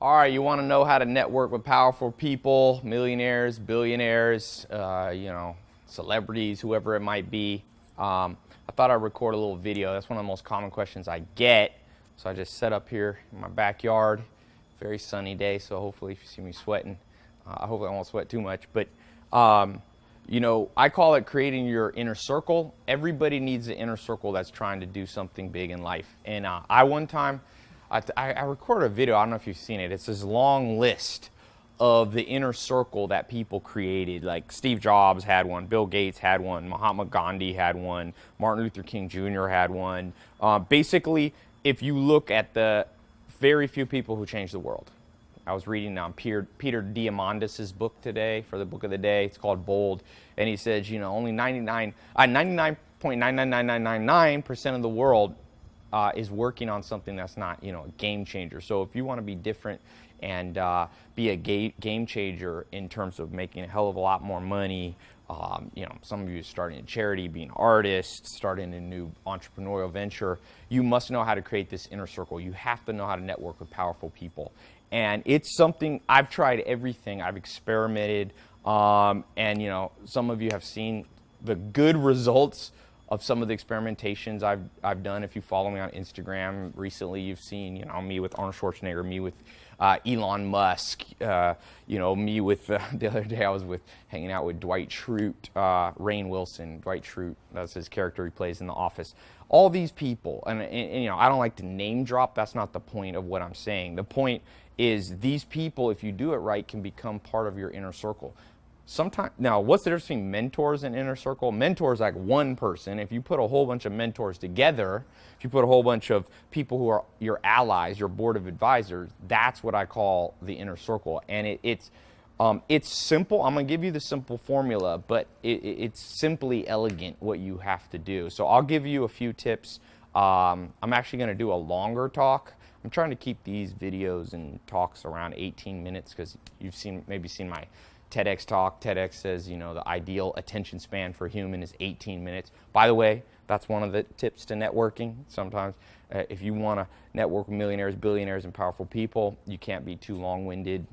All right, you want to know how to network with powerful people, millionaires, billionaires, celebrities, whoever it might be. I thought I'd record a little video. That's one of the most common questions I get. So I just set up here in my backyard. Very sunny day, so hopefully if you see me sweating, hopefully I won't sweat too much. But, I call it creating your inner circle. Everybody needs an inner circle that's trying to do something big in life. And one time, I recorded a video, I don't know if you've seen it. It's this long list of the inner circle that people created. Like Steve Jobs had one, Bill Gates had one, Mahatma Gandhi had one, Martin Luther King Jr. had one. Basically, if you look at the very few people who changed the world. I was reading Peter Diamandis' book today for the book of the day. It's called Bold. And he says, only 99.999999% of the world is working on something that's not, a game changer. So if you want to be different and be a game changer in terms of making a hell of a lot more money, some of you are starting a charity, being artists, starting a new entrepreneurial venture, you must know how to create this inner circle. You have to know how to network with powerful people. And it's something, I've tried everything, I've experimented, some of you have seen the good results of some of the experimentations I've done. If you follow me on Instagram recently, you've seen, me with Arnold Schwarzenegger, me with Elon Musk, me with, the other day I was hanging out with Dwight Schrute, Rainn Wilson, Dwight Schrute, that's his character he plays in The Office. All these people, and I don't like to name drop, that's not the point of what I'm saying. The point is these people, if you do it right, can become part of your inner circle. Now, what's the difference between mentors and inner circle? Mentors like one person. If you put a whole bunch of mentors together, if you put a whole bunch of people who are your allies, your board of advisors, that's what I call the inner circle. And it's simple. I'm going to give you the simple formula, but it's simply elegant what you have to do. So I'll give you a few tips. I'm actually going to do a longer talk. I'm trying to keep these videos and talks around 18 minutes because you've maybe seen my TEDx talk. TEDx says, the ideal attention span for a human is 18 minutes. By the way, that's one of the tips to networking. Sometimes if you want to network with millionaires, billionaires, and powerful people, you can't be too long-winded.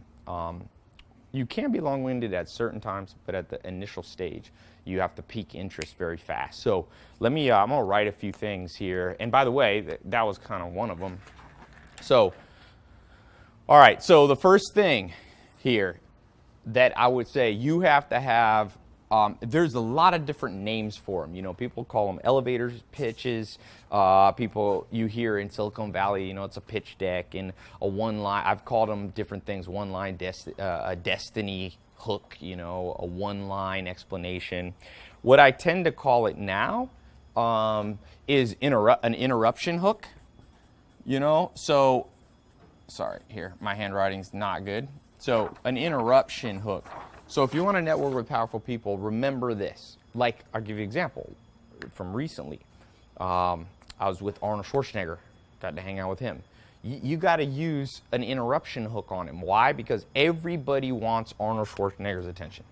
You can be long-winded at certain times, but at the initial stage, you have to pique interest very fast. So I'm going to write a few things here. And by the way, that was kind of one of them. So, all right, so the first thing here that I would say you have to have, there's a lot of different names for them. People call them elevators, pitches. People you hear in Silicon Valley, it's a pitch deck and a one-line. I've called them different things, one-line, a destiny hook, a one-line explanation. What I tend to call it now is an interruption hook. So, sorry, here, my handwriting's not good. So, an interruption hook. So, if you want to network with powerful people, remember this. Like, I'll give you an example from recently. I was with Arnold Schwarzenegger, got to hang out with him. You got to use an interruption hook on him. Why? Because everybody wants Arnold Schwarzenegger's attention.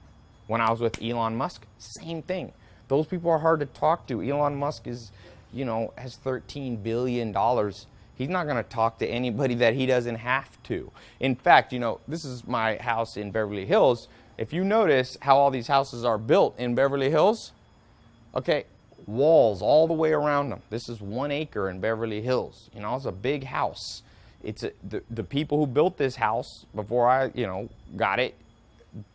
When I was with Elon Musk, same thing. Those people are hard to talk to. Elon Musk is, has $13 billion. He's not going to talk to anybody that he doesn't have to. In fact, this is my house in Beverly Hills. If you notice how all these houses are built in Beverly Hills, okay, walls all the way around them. This is 1 acre in Beverly Hills. It's a big house. The people who built this house before I, got it,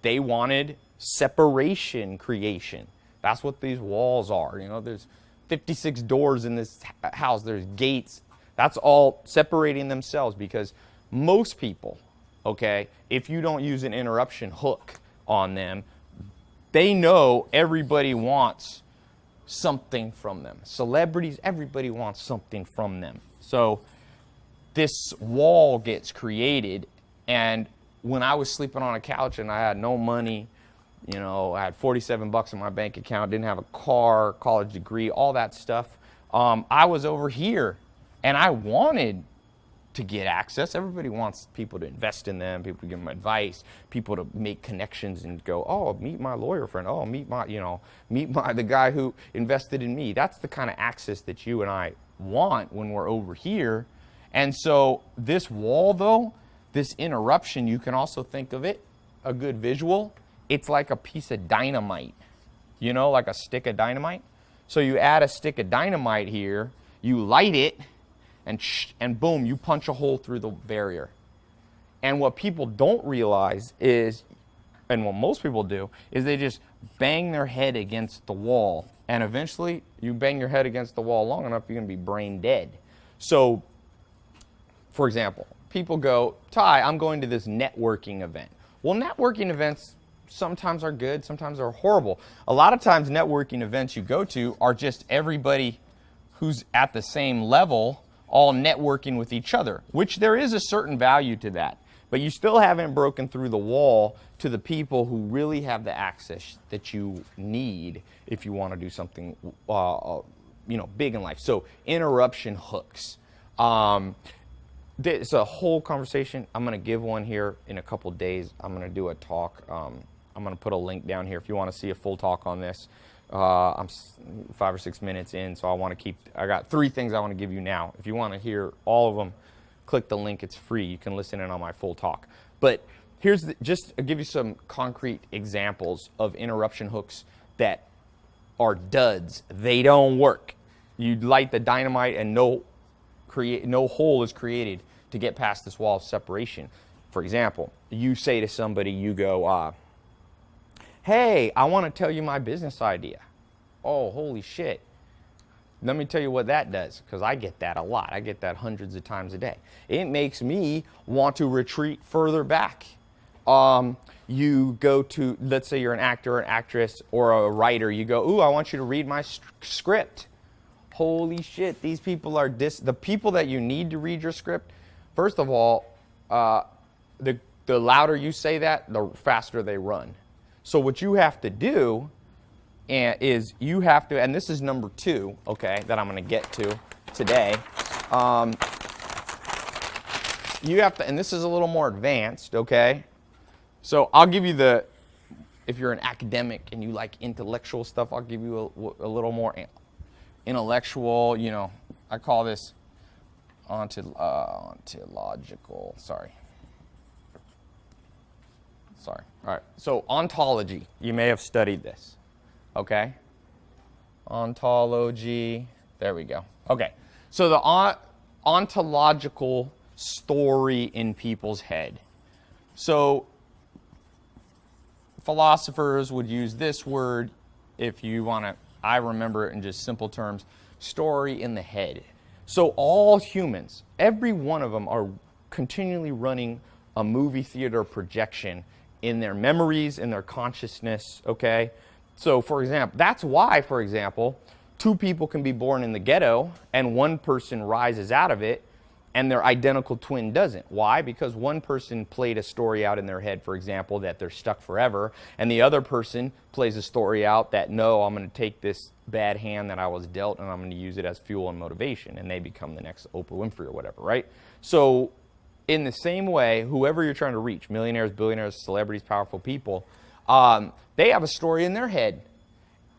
they wanted separation creation. That's what these walls are. There's 56 doors in this house. There's gates. That's all separating themselves because most people, okay, if you don't use an interruption hook on them, they know everybody wants something from them. Celebrities, everybody wants something from them. So this wall gets created, and when I was sleeping on a couch and I had no money, I had $47 in my bank account, didn't have a car, college degree, all that stuff, I was over here. And I wanted to get access. Everybody wants people to invest in them, people to give them advice, people to make connections and go, oh, meet my lawyer friend. Oh, meet the guy who invested in me. That's the kind of access that you and I want when we're over here. And so this wall, though, this interruption, you can also think of it, a good visual, it's like a piece of dynamite, you know, like a stick of dynamite. So you add a stick of dynamite here, you light it, and boom, you punch a hole through the barrier. And what people don't realize is, and what most people do, is they just bang their head against the wall. And eventually, you bang your head against the wall long enough, you're going to be brain dead. So, for example, people go, Ty, I'm going to this networking event. Well, networking events sometimes are good, sometimes are horrible. A lot of times networking events you go to are just everybody who's at the same level all networking with each other, which there is a certain value to that. But you still haven't broken through the wall to the people who really have the access that you need if you want to do something big in life. So interruption hooks. It's a whole conversation. I'm going to give one here in a couple days. I'm going to do a talk. I'm going to put a link down here if you want to see a full talk on this. I'm 5 or 6 minutes in, so I got 3 things I want to give you now. If you want to hear all of them, click the link. It's free. You can listen in on my full talk. But just to give you some concrete examples of interruption hooks that are duds. They don't work. You light the dynamite and no hole is created to get past this wall of separation. For example, you say to somebody, you go, hey, I want to tell you my business idea. Oh, holy shit. Let me tell you what that does, because I get that a lot. I get that hundreds of times a day. It makes me want to retreat further back. You go to, let's say you're an actor, an actress, or a writer. You go, ooh, I want you to read my script. Holy shit, these people are the people that you need to read your script. First of all, the louder you say that, the faster they run. So what you have to do is you have to, and this is number 2, okay, that I'm going to get to today. You have to, and this is a little more advanced, okay? So I'll give you if you're an academic and you like intellectual stuff, I'll give you a little more intellectual, I call this ontological, sorry. All right. So ontology, you may have studied this. Okay? Ontology. There we go. Okay. So the ontological story in people's head. So philosophers would use this word if you want to, I remember it in just simple terms, story in the head. So all humans, every one of them are continually running a movie theater projection in their memories, in their consciousness, okay? So, for example, that's why, for example, 2 people can be born in the ghetto and one person rises out of it and their identical twin doesn't. Why? Because one person played a story out in their head, for example, that they're stuck forever, and the other person plays a story out that, no, I'm going to take this bad hand that I was dealt and I'm going to use it as fuel and motivation, and they become the next Oprah Winfrey or whatever, right? So, in the same way, whoever you're trying to reach, millionaires, billionaires, celebrities, powerful people, they have a story in their head.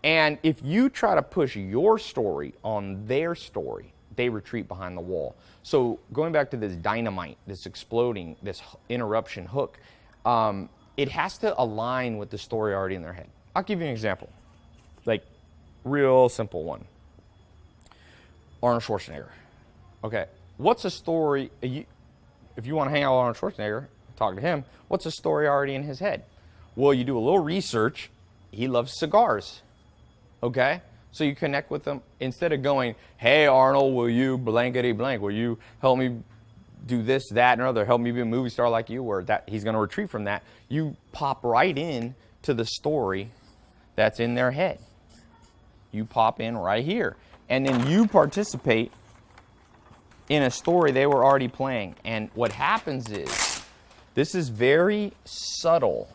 And if you try to push your story on their story, they retreat behind the wall. So going back to this dynamite, this exploding, this interruption hook, it has to align with the story already in their head. I'll give you an example, like real simple one. Arnold Schwarzenegger. Okay, what's a story? If you want to hang out with Arnold Schwarzenegger, talk to him, what's a story already in his head? Well, you do a little research. He loves cigars. Okay? So you connect with him. Instead of going, hey, Arnold, will you blankety blank? Will you help me do this, that, and other? Help me be a movie star like you? Or that he's going to retreat from that. You pop right in to the story that's in their head. You pop in right here. And then you participate in a story they were already playing. And what happens is, this is very subtle.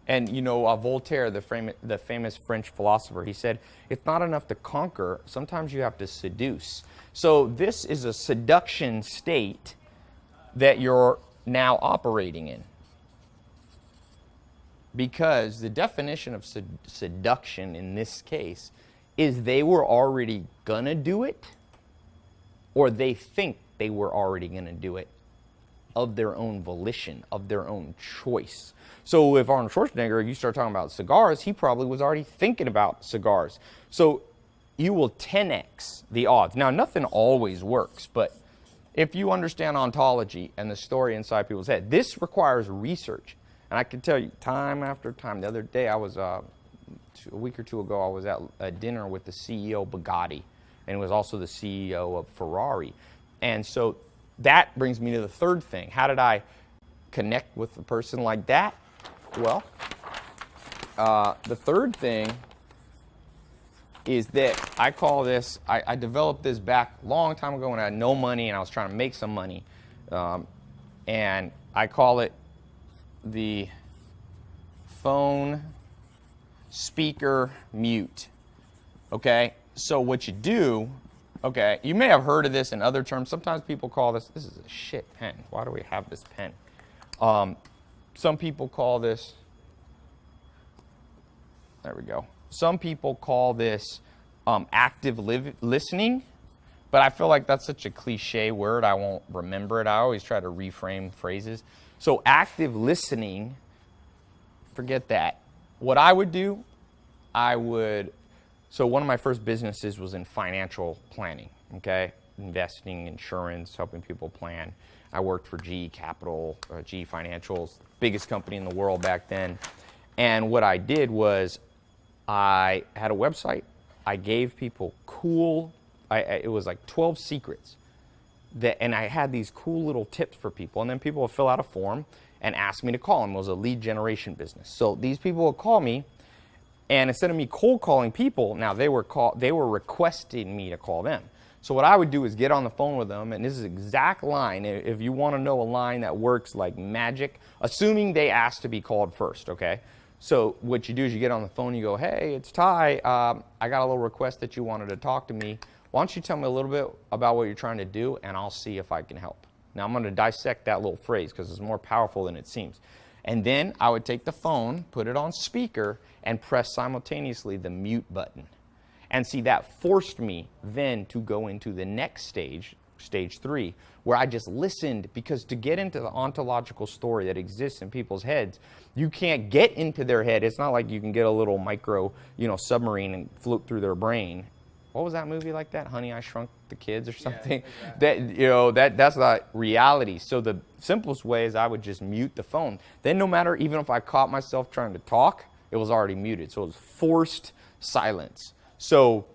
And Voltaire, the famous French philosopher, he said, it's not enough to conquer, sometimes you have to seduce. So this is a seduction state that you're now operating in. Because the definition of seduction in this case is they were already gonna do it, or they think they were already going to do it of their own volition, of their own choice. So if Arnold Schwarzenegger, you start talking about cigars, he probably was already thinking about cigars. So you will 10x the odds. Now, nothing always works, but if you understand ontology and the story inside people's head, this requires research. And I can tell you time after time. The other day, I was, a week or two ago, I was at a dinner with the CEO of Bugatti, and was also the CEO of Ferrari. And so that brings me to the third thing. How did I connect with a person like that? Well, the third thing is that I call this, I developed this back a long time ago when I had no money and I was trying to make some money. And I call it the phone speaker mute. Okay? So what you do, okay, you may have heard of this in other terms. Sometimes people call this is a shit pen. Why do we have this pen? Some people call this, there we go. Some people call this active listening, but I feel like that's such a cliche word, I won't remember it. I always try to reframe phrases. So active listening, forget that. What I would do, so one of my first businesses was in financial planning, okay? Investing, insurance, helping people plan. I worked for GE Capital, GE Financials, biggest company in the world back then. And what I did was I had a website. I gave people it was like 12 secrets. And I had these cool little tips for people. And then people would fill out a form and ask me to call them. It was a lead generation business. So these people would call me, and instead of me cold calling people, now they were requesting me to call them. So what I would do is get on the phone with them, and this is the exact line. If you want to know a line that works like magic, assuming they asked to be called first, okay? So what you do is you get on the phone, you go, hey, it's Ty. I got a little request that you wanted to talk to me. Why don't you tell me a little bit about what you're trying to do, and I'll see if I can help. Now I'm going to dissect that little phrase because it's more powerful than it seems. And then I would take the phone, put it on speaker, and press simultaneously the mute button. And see, that forced me then to go into the next stage, stage 3, where I just listened, because to get into the ontological story that exists in people's heads, you can't get into their head. It's not like you can get a little micro, submarine and float through their brain. What was that movie like that? Honey, I Shrunk the Kids or something? Yeah, exactly. That's not reality. So the simplest way is I would just mute the phone. Then no matter, even if I caught myself trying to talk, it was already muted. So it was forced silence. So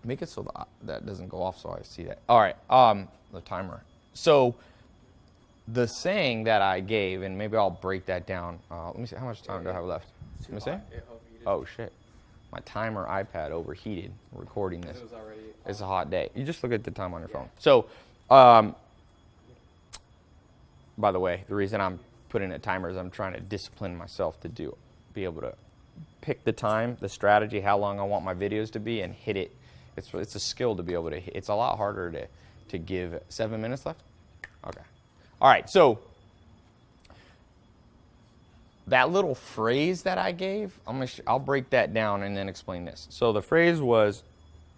make it so that doesn't go off so I see that. All right, the timer. So the saying that I gave, and maybe I'll break that down. Let me see, how much time do I have left? Let me see. Oh, shit. My timer iPad overheated recording this. It's a hot day. You just look at the time on your phone. So, by the way, the reason I'm putting a timer is I'm trying to discipline myself to be able to pick the time, the strategy, how long I want my videos to be, and hit it. It's a skill to be able to hit. It's a lot harder to give. 7 minutes left? Okay. All right, so that little phrase that I gave, I'll break that down and then explain this. So the phrase was,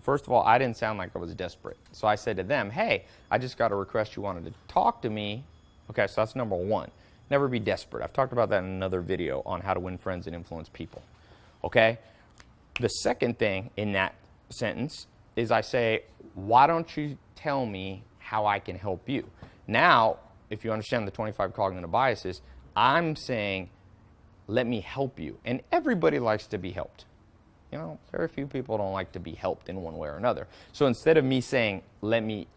first of all, I didn't sound like I was desperate. So I said to them, hey, I just got a request you wanted to talk to me. Okay, so that's number 1. Never be desperate. I've talked about that in another video on how to win friends and influence people. Okay? The second thing in that sentence is I say, why don't you tell me how I can help you? Now, if you understand the 25 cognitive biases, I'm saying, let me help you. And everybody likes to be helped. Very few people don't like to be helped in one way or another. So instead of me saying,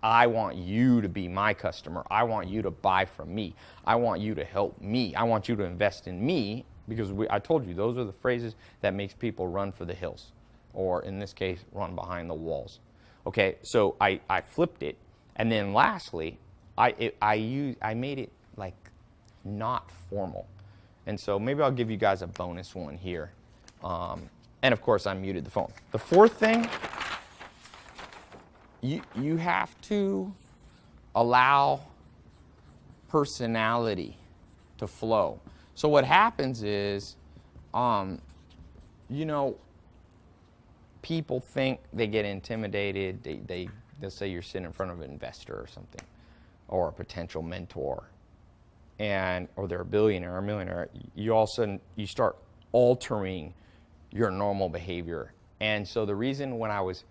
I want you to be my customer. I want you to buy from me. I want you to help me. I want you to invest in me, because I told you, those are the phrases that makes people run for the hills, or in this case, run behind the walls. Okay, so I flipped it. And then lastly, I made it like not formal. And so maybe I'll give you guys a bonus one here. And of course, I muted the phone. The fourth thing, you have to allow personality to flow. So what happens is, people think, they get intimidated. They'll say you're sitting in front of an investor or something. or a potential mentor, and or they're a billionaire or a millionaire, you all of a sudden you start altering your normal behavior. And so the reason when I was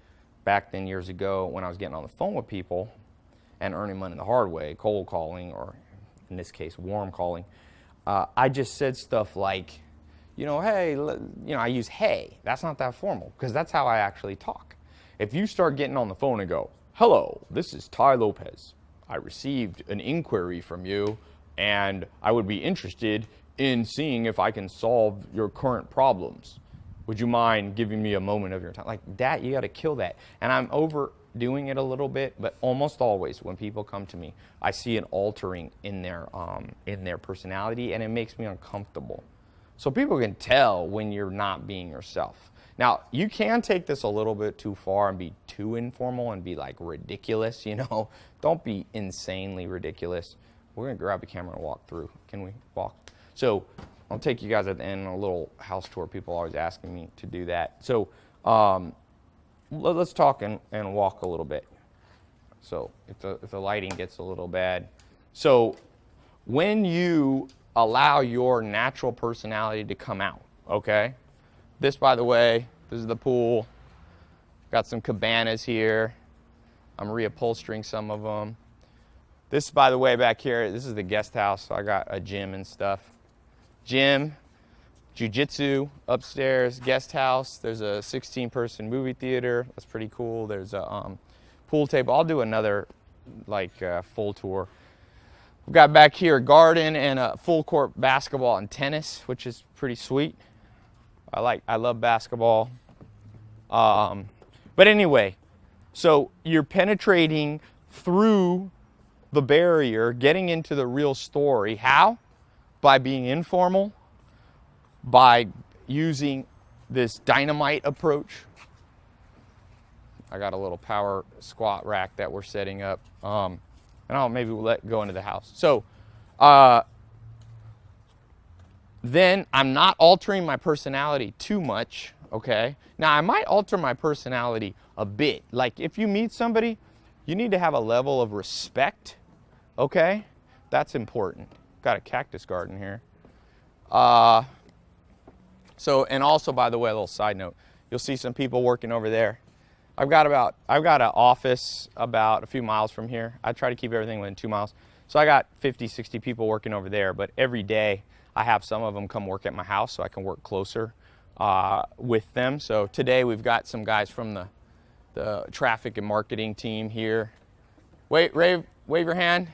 back then years ago, when I was getting on the phone with people and earning money the hard way, cold calling, or in this case, warm calling, I just said stuff like, hey, I use hey. That's not that formal because that's how I actually talk. If you start getting on the phone and go, hello, this is Ty Lopez. I received an inquiry from you and I would be interested in seeing if I can solve your current problems. Would you mind giving me a moment of your time? Like that, you got to kill that. And I'm overdoing it a little bit, but almost always when people come to me, I see an altering in their personality, and it makes me uncomfortable. So people can tell when you're not being yourself. Now, you can take this a little bit too far and be too informal and be like ridiculous, Don't be insanely ridiculous. We're going to grab a camera and walk through. Can we walk? So I'll take you guys at the end on a little house tour. People are always asking me to do that. So let's talk and walk a little bit. So if the lighting gets a little bad. So when you allow your natural personality to come out, okay? This, by the way, this is the pool. Got some cabanas here. I'm reupholstering some of them. This, by the way, back here, this is the guest house. So I got a gym and stuff. Gym, jiu-jitsu upstairs, guest house. There's a 16-person movie theater. That's pretty cool. There's a pool table. I'll do another full tour. We've got back here a garden and a full court basketball and tennis, which is pretty sweet. I love basketball. But anyway, so you're penetrating through the barrier, getting into the real story. How? By being informal, by using this dynamite approach. I got a little power squat rack that we're setting up. And maybe we'll go into the house. So then I'm not altering my personality too much, okay? Now, I might alter my personality a bit. Like if you meet somebody, you need to have a level of respect, okay? That's important. Got a cactus garden here. And also, by the way, a little side note, you'll see some people working over there. I've got an office about a few miles from here. I try to keep everything within 2 miles. So I got 50, 60 people working over there, but every day I have some of them come work at my house so I can work closer with them. So today we've got some guys from the traffic and marketing team here. Wave your hand.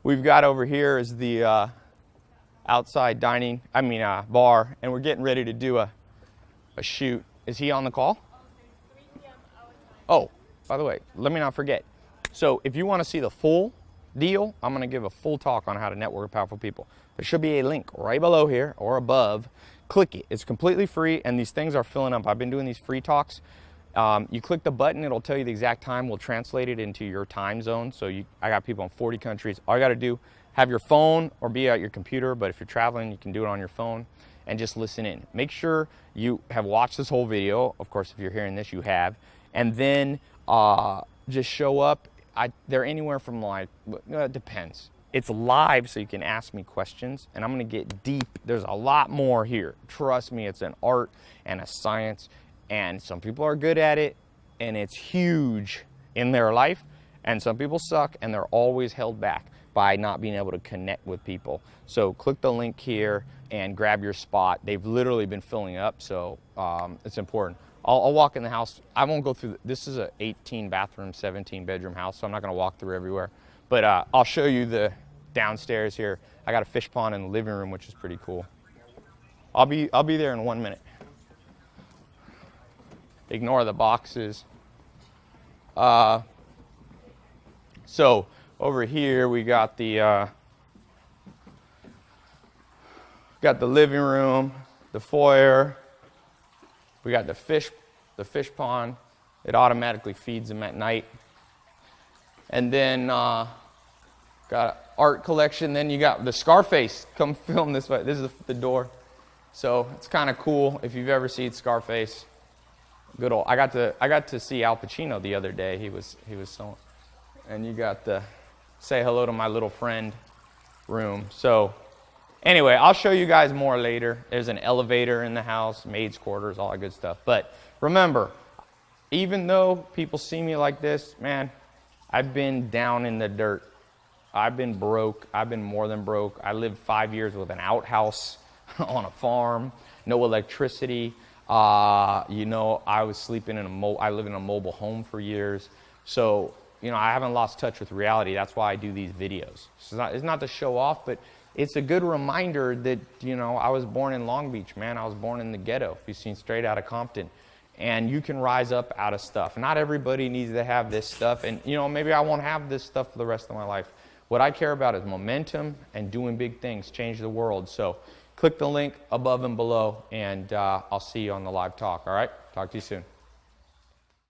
We've got over here is the outside bar, and we're getting ready to do a shoot. Is he on the call? Oh, by the way, let me not forget. So if you want to see the full deal, I'm going to give a full talk on how to network with powerful people. There should be a link right below here or above. Click it. It's completely free, and these things are filling up. I've been doing these free talks. You click the button, it'll tell you the exact time. We'll translate it into your time zone. So I got people in 40 countries. All you got to do, have your phone or be at your computer, but if you're traveling, you can do it on your phone and just listen in. Make sure you have watched this whole video. Of course, if you're hearing this, you have. And then just show up. They're anywhere from it depends. It's live, so you can ask me questions, and I'm going to get deep. There's a lot more here. Trust me, it's an art and a science, and some people are good at it, and it's huge in their life, and some people suck, and they're always held back by not being able to connect with people. So click the link here and grab your spot. They've literally been filling up, so it's important. I'll walk in the house. I won't go through. This is a 18 bathroom, 17 bedroom house, so I'm not going to walk through everywhere. But I'll show you the downstairs here. I got a fish pond in the living room, which is pretty cool. I'll be there in 1 minute. Ignore the boxes. So over here we got the living room, the foyer. We got the fish pond. It automatically feeds them at night. And then got an art collection. Then you got the Scarface. Come film this way. This is the door. So it's kind of cool if you've ever seen Scarface. Good old. I got to see Al Pacino the other day. He was so. And you got the say hello to my little friend room. So anyway, I'll show you guys more later. There's an elevator in the house, maid's quarters, all that good stuff. But remember, even though people see me like this, man, I've been down in the dirt. I've been broke. I've been more than broke. I lived 5 years with an outhouse on a farm, no electricity. You know, I was sleeping in I live in a mobile home for years. So, you know, I haven't lost touch with reality. That's why I do these videos. It's not to show off, but it's a good reminder that, you know, I was born in Long Beach, man. I was born in the ghetto. If you've seen Straight Outta Compton. And you can rise up out of stuff. Not everybody needs to have this stuff. And, you know, maybe I won't have this stuff for the rest of my life. What I care about is momentum and doing big things, change the world. So click the link above and below, and I'll see you on the live talk, all right? Talk to you soon.